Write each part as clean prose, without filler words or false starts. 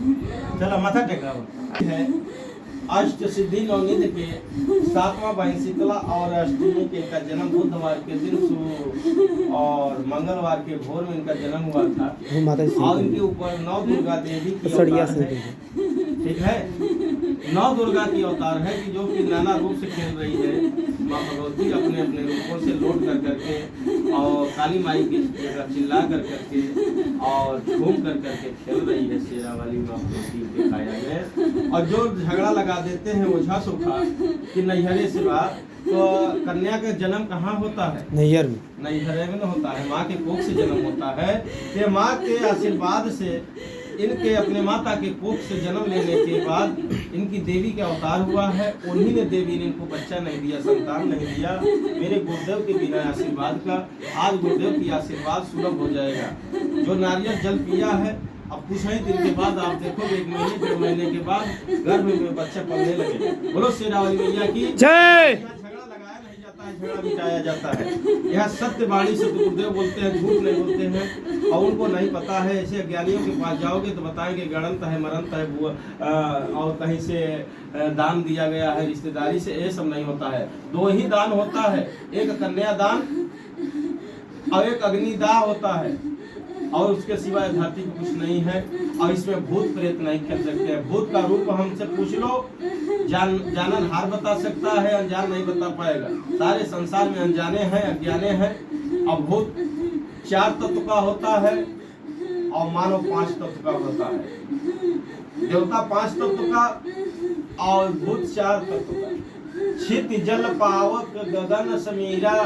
चलो माथा टेका है। अष्ट सिद्धि नवनिधि के 7वां बहन शीतला और अष्टमी के इनका जन्म बुधवार के दिन और मंगलवार के भोर में इनका जन्म हुआ था। और इनके ऊपर 9 दुर्गा देवी की अवतार है। ठीक है, 9 दुर्गा की अवतार है कि जो कि नाना रूप से खेल रही है। माँ भगवती अपने अपने रूपों से लौट कर करके और काली माई की चिल्ला कर करके और घूम कर करके खेल रही है शेरा वाली माँ भगवती के काया में। और जो झगड़ा लगा देते हैं ओझा सुखा कि नैहरे से बात, तो कन्या का जन्म कहाँ होता है? नैहर में। नैहरे में होता है, माँ के कोख से जन्म होता है। कि माँ के आशीर्वाद से इनके अपने माता के कोख से जन्म लेने के बाद इनकी देवी का अवतार हुआ है। उन्हीं ने देवी ने इनको बच्चा नहीं दिया, संतान नहीं दिया। मेरे गुरुदेव के बिना आशीर्वाद का आज गुरुदेव की आशीर्वाद सुलभ हो जाएगा। जो नारियल जल पिया है, अब कुछ ही दिन के बाद आप देखोगे 1 महीने 1.5 महीने के बाद गर्भ में बच्चा पलने लगेगा। बोलो शेरा वाली मैया की जय। झगड़ा लगाया नहीं जाता है, झगड़ा मिटाया जाता है। यह सत्य वाणी से गुरुदेव बोलते हैं, झूठ नहीं बोलते हैं। और उनको नहीं पता है, ऐसे अज्ञानियों के पास जाओगे तो बताएंगे गणंत है, मरंत है, और कहीं से दान दिया गया है रिश्तेदारी से। ये सब नहीं होता है। 2 ही दान होता है, एक कन्यादान और एक अग्निदाह होता है। और उसके सिवाय धरती पर कुछ नहीं है। और इसमें भूत प्रेत नहीं खेल सकते हैं। भूत का रूप हमसे पूछ लो, जाननहार बता सकता है, अनजान नहीं बता पाएगा। सारे संसार में अनजाने हैं, अज्ञाने हैं। और भूत 4 तत्व का होता है और मानव 5 तत्व का होता है। देवता 5 तत्व का और भूत 4 तत्व का। क्षित जल पावक गगन समीरा,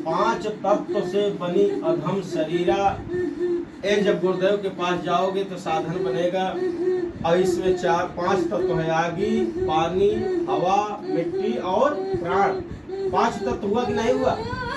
5 तत्व से बनी अधम शरीरा। जब गुरुदेव के पास जाओगे तो साधन बनेगा। और इसमें 5 तत्व है, आगी, पानी, हवा, मिट्टी और प्राण। 5 तत्व हुआ कि नहीं हुआ?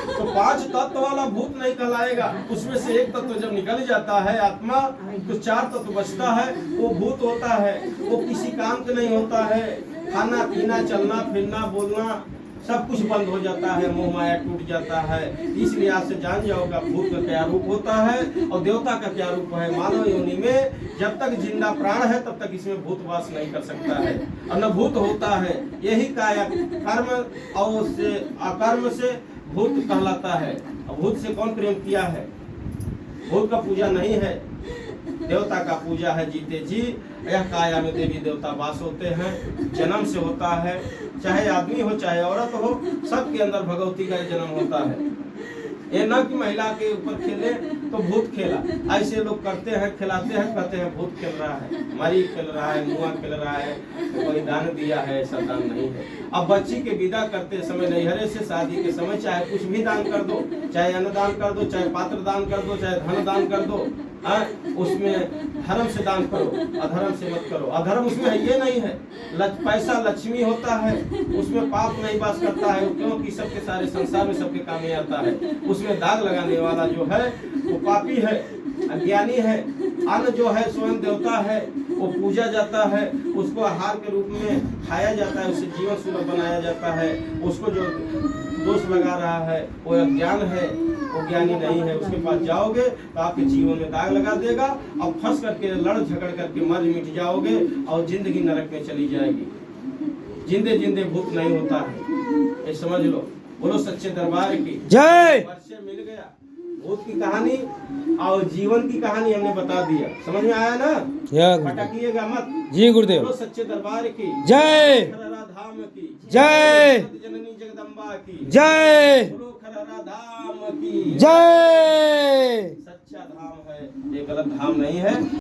तो 5 तत्व वाला भूत नहीं कहलाएगा। उसमें से एक तत्व जब निकल जाता है आत्मा, तो 4 तत्व बचता है, वो भूत होता है। वो किसी काम का नहीं होता है। खाना पीना, चलना फिरना, बोलना सब कुछ बंद हो जाता है, मोह माया टूट जाता है। इसलिए आज से जान जाओगा भूत का क्या रूप होता है और देवता का क्या रूप है। मानव योनि में जब तक जिंदा प्राण है तब तक इसमें भूत वास नहीं कर सकता है। और न भूत होता है, यही काया कर्म और से अकर्म से भूत कहलाता है। और भूत से कौन प्रेम किया है? भूत का पूजा नहीं है, देवता का पूजा है। जीते जी यह काया में देवी देवता वास होते हैं। जन्म से होता है, चाहे आदमी हो चाहे औरत हो, सबके अंदर भगवती का जन्म होता है। ये न कि महिला के ऊपर खेले तो भूत खेला। ऐसे लोग करते हैं, खिलाते हैं, कहते हैं भूत खेल रहा है, मरी खेल रहा है, मुआ खेल रहा है, कोई दान दिया है। ऐसा दान नहीं है। अब बच्ची के विदा करते समय नैहरे से शादी के समय चाहे कुछ भी दान कर दो, चाहे अन्न दान कर दो, चाहे पात्र दान कर दो, चाहे धन दान कर दो, उसमें धर्म से दान करो, अधर्म से मत करो। अधर्म उसमें है ये नहीं है। पैसा लक्ष्मी होता है, उसमें पाप नहीं वास करता है, क्योंकि सबके सारे संसार में सबके काम में आता है। उसमें दाग लगाने वाला जो है वो पापी है, अज्ञानी है। अन्न जो है स्वयं देवता है, वो पूजा जाता है, उसको आहार के रूप में खाया जाता है, उससे जीवन सुलभ बनाया जाता है। उसको जो दोष लगा रहा है वो अज्ञान है, वो ज्ञानी नहीं है। उसके पास जाओगे तो आपके जीवन में दाग लगा देगा और फंस करके लड़ झगड़ करके मर मिट जाओगे और जिंदगी नरक में चली जाएगी। जिंदे जिंदे भूत नहीं होता है, ये समझ लो। बोलो सच्चे दरबार की जय। वर्षे मिल गया। भूत की कहानी और जीवन की कहानी हमने बता दिया। समझ में आया ना? भटकिएगा मत जी। गुरुदेव। बोलो सच्चे दरबार की जय। खररा धाम की जय। जननी जगदम्बा की जय। बोलो खररा धाम की जय। सच्चा धाम है, ये गलत धाम नहीं है।